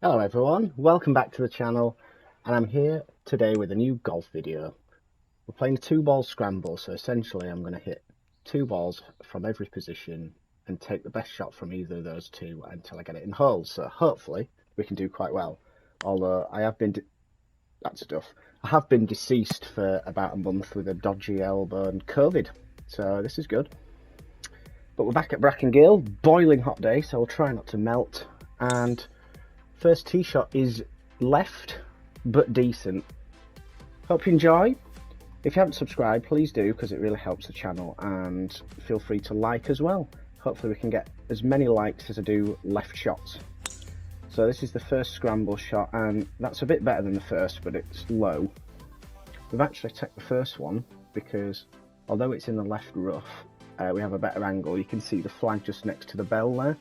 Hello everyone, welcome back to the channel, and I'm here today with a new golf video. We're playing 2-ball scramble, so essentially I'm going to hit 2 balls from every position and take the best shot from either of those two until I get it in holes. So hopefully we can do quite well, although I have been deceased for about a month with a dodgy elbow and COVID, so this is good. But we're back at Brackengill, boiling hot day, so we'll try not to melt. And first tee shot is left, but decent. Hope you enjoy. If you haven't subscribed, please do, because it really helps the channel, and feel free to like as well. Hopefully we can get as many likes as I do left shots. So this is the first scramble shot, and that's a bit better than the first, but it's low. We've actually checked the first one, because although it's in the left rough, we have a better angle. You can see the flag just next to the bell there.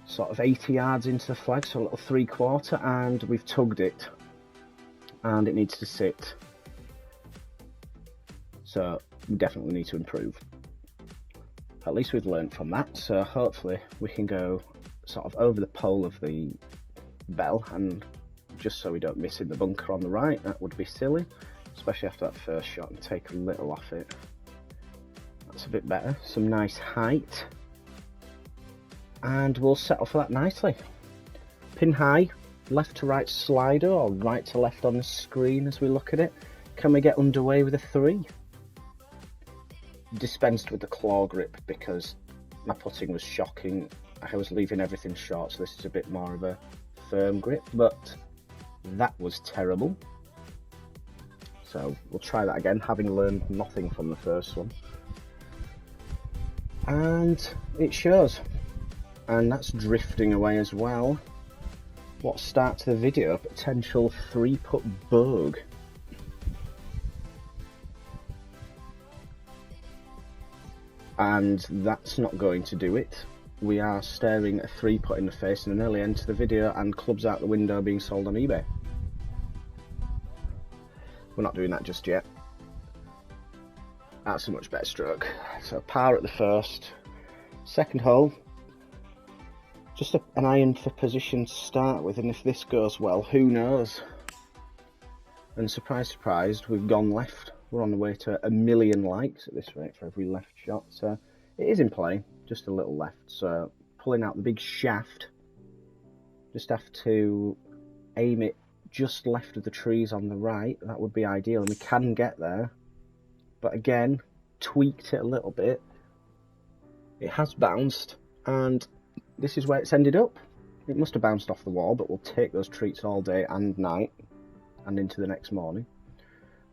Sort of 80 yards into the flag, so a little 3/4, and we've tugged it, and it needs to sit. So we definitely need to improve. At least we've learned from that, so hopefully we can go sort of over the pole of the bell, and just so we don't miss in the bunker on the right. That would be silly, especially after that first shot, and take a little off it. That's a bit better, some nice height. And we'll settle for that nicely. Pin high, left to right slider, or right to left on the screen as we look at it. Can we get underway with a 3? Dispensed with the claw grip because my putting was shocking. I was leaving everything short, so this is a bit more of a firm grip, but that was terrible. So we'll try that again, having learned nothing from the first one. And it shows. And that's drifting away as well. What start to the video? Potential 3-putt bog. And that's not going to do it. We are staring a 3-putt in the face and an early end to the video, and clubs out the window being sold on eBay. We're not doing that just yet. That's a much better stroke. So par at the first. Second hole. Just an iron for position to start with, and if this goes well, who knows? And surprise, surprise, we've gone left. We're on the way to 1 million likes at this rate for every left shot, so it is in play, just a little left. So pulling out the big shaft, just have to aim it just left of the trees on the right. That would be ideal, and we can get there. But again, tweaked it a little bit. It has bounced, and this is where it's ended up. It must have bounced off the wall, but we'll take those treats all day and night and into the next morning.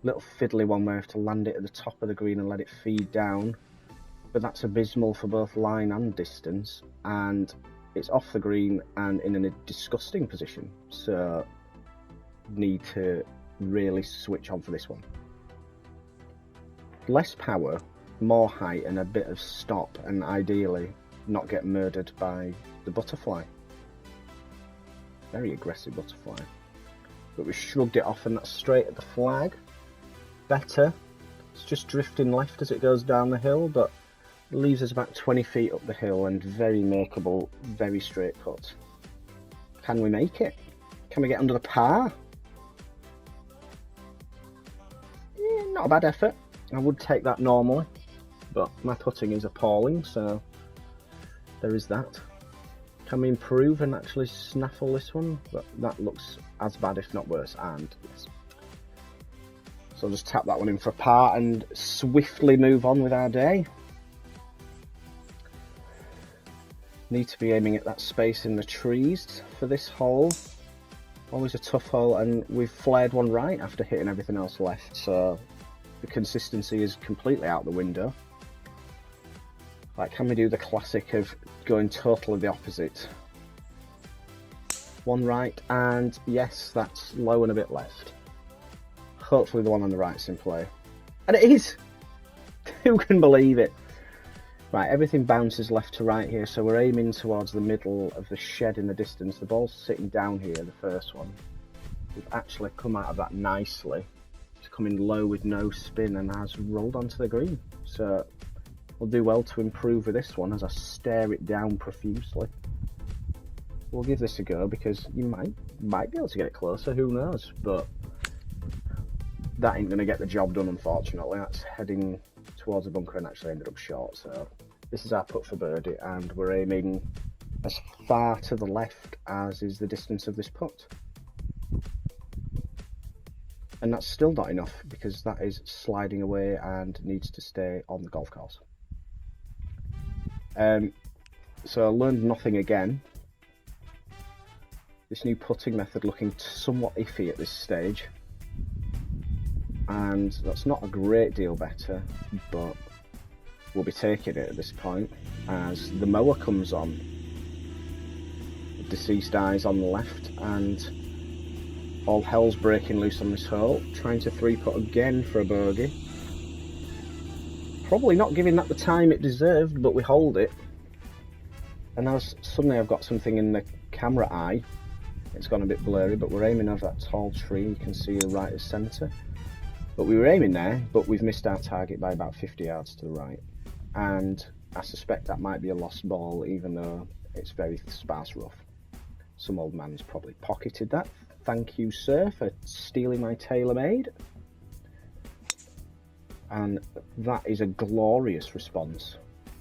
Little fiddly one where I have to land it at the top of the green and let it feed down, but that's abysmal for both line and distance, and it's off the green and in a disgusting position, so need to really switch on for this one. Less power, more height, and a bit of stop, and ideally not get murdered by the butterfly. Very aggressive butterfly. But we shrugged it off, and that's straight at the flag. Better. It's just drifting left as it goes down the hill, but it leaves us about 20 feet up the hill, and very makeable, very straight putt. Can we make it? Can we get under the par? Yeah, not a bad effort. I would take that normally, but my putting is appalling, so there is that. Can we improve and actually snaffle this one? But that looks as bad, if not worse, and yes. So I'll just tap that one in for a par and swiftly move on with our day. Need to be aiming at that space in the trees for this hole. Always a tough hole, and we've flared one right after hitting everything else left, so the consistency is completely out the window. Like, can we do the classic of going totally the opposite? One right, and yes, that's low and a bit left. Hopefully the one on the right's in play. And it is! Who can believe it? Right, everything bounces left to right here, so we're aiming towards the middle of the shed in the distance. The ball's sitting down here, the first one. We've actually come out of that nicely. It's coming low with no spin and has rolled onto the green. So we'll do well to improve with this one as I stare it down profusely. we'll give this a go, because you might be able to get it closer, who knows, but that ain't going to get the job done, unfortunately. That's heading towards the bunker and actually ended up short, so this is our putt for birdie, and we're aiming as far to the left as is the distance of this putt. And that's still not enough, because that is sliding away and needs to stay on the golf course. So I learned nothing again. This new putting method looking somewhat iffy at this stage. And that's not a great deal better, but we'll be taking it at this point as the mower comes on. The deceased eyes on the left, and all hell's breaking loose on this hole. Trying to 3-putt again for a bogey. Probably not giving that the time it deserved, but we hold it. And now suddenly I've got something in the camera eye. It's gone a bit blurry, but we're aiming over that tall tree. You can see the right of centre. But we were aiming there, but we've missed our target by about 50 yards to the right. And I suspect that might be a lost ball, even though it's very sparse rough. Some old man's probably pocketed that. Thank you, sir, for stealing my TaylorMade. And that is a glorious response.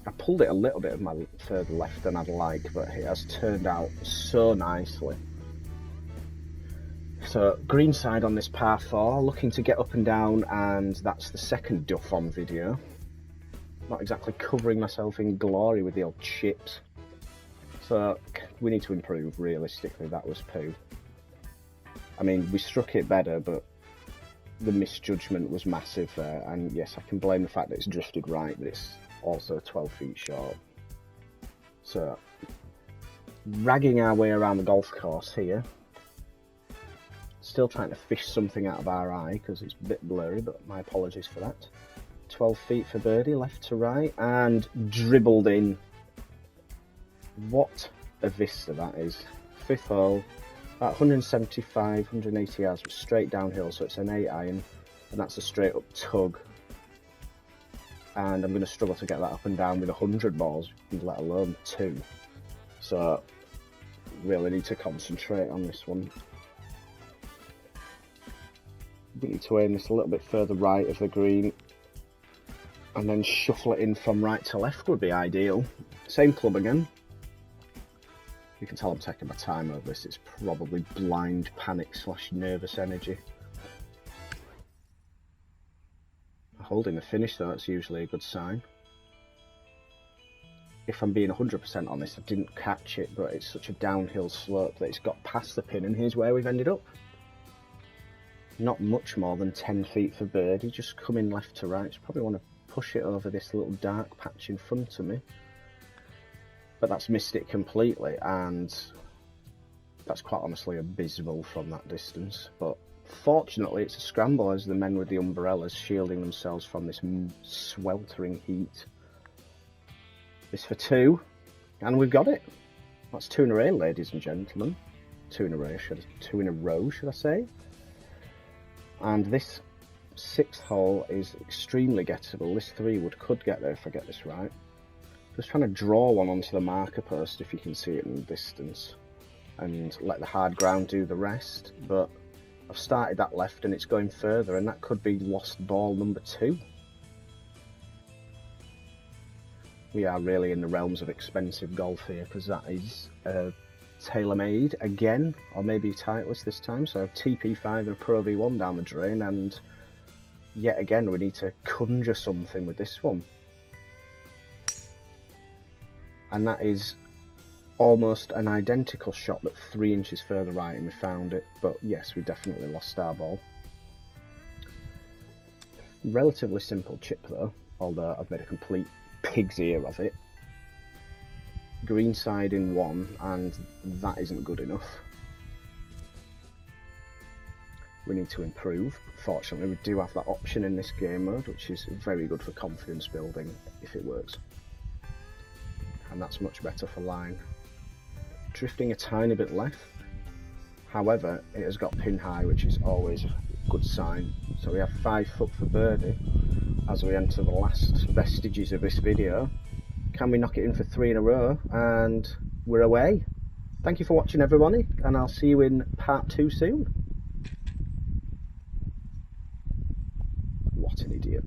I pulled it a little bit of my further left than I'd like, but it has turned out so nicely. So, green side on this par 4, looking to get up and down, and that's the second duff on video. Not exactly covering myself in glory with the old chips. So, we need to improve, realistically. That was poo. I mean, we struck it better, but the misjudgment was massive there. And yes, I can blame the fact that it's drifted right, but it's also 12 feet short. So, ragging our way around the golf course here. Still trying to fish something out of our eye because it's a bit blurry, but my apologies for that. 12 feet for birdie, left to right, and dribbled in. What a vista that is. 5th hole, about 175, 180 yards, straight downhill, so it's an 8-iron, and that's a straight up tug. And I'm going to struggle to get that up and down with 100 balls, let alone 2. So, really need to concentrate on this one. We need to aim this a little bit further right of the green, and then shuffle it in from right to left would be ideal. Same club again. You can tell I'm taking my time over this. It's probably blind panic / nervous energy. Holding the finish though, that's usually a good sign. If I'm being 100% honest, I didn't catch it, but it's such a downhill slope that it's got past the pin, and here's where we've ended up. Not much more than 10 feet for birdie, just coming left to right. Just probably want to push it over this little dark patch in front of me. But that's missed it completely, and that's quite honestly abysmal from that distance. But fortunately it's a scramble as the men with the umbrellas shielding themselves from this sweltering heat. This for 2, and we've got it. That's 2 in a row, ladies and gentlemen. 2 in a row, should I say. And this 6th hole is extremely gettable. This 3 wood could get there if I get this right. Just trying to draw one onto the marker post if you can see it in the distance, and let the hard ground do the rest. But I've started that left and it's going further, and that could be lost ball number 2. We are really in the realms of expensive golf here, because that is TaylorMade again, or maybe Titleist this time. So TP5 and a Pro V1 down the drain, and yet again we need to conjure something with this one. And that is almost an identical shot, but 3 inches further right, and we found it. But yes, we definitely lost our ball. Relatively simple chip though, although I've made a complete pig's ear of it. Green side in 1, and that isn't good enough. We need to improve. Fortunately, we do have that option in this game mode, which is very good for confidence building if it works. And that's much better for line. Drifting a tiny bit left. However, it has got pin high, which is always a good sign. So we have 5 foot for birdie as we enter the last vestiges of this video. Can we knock it in for 3 in a row? And we're away. Thank you for watching, everybody, and I'll see you in part 2 soon. What an idiot.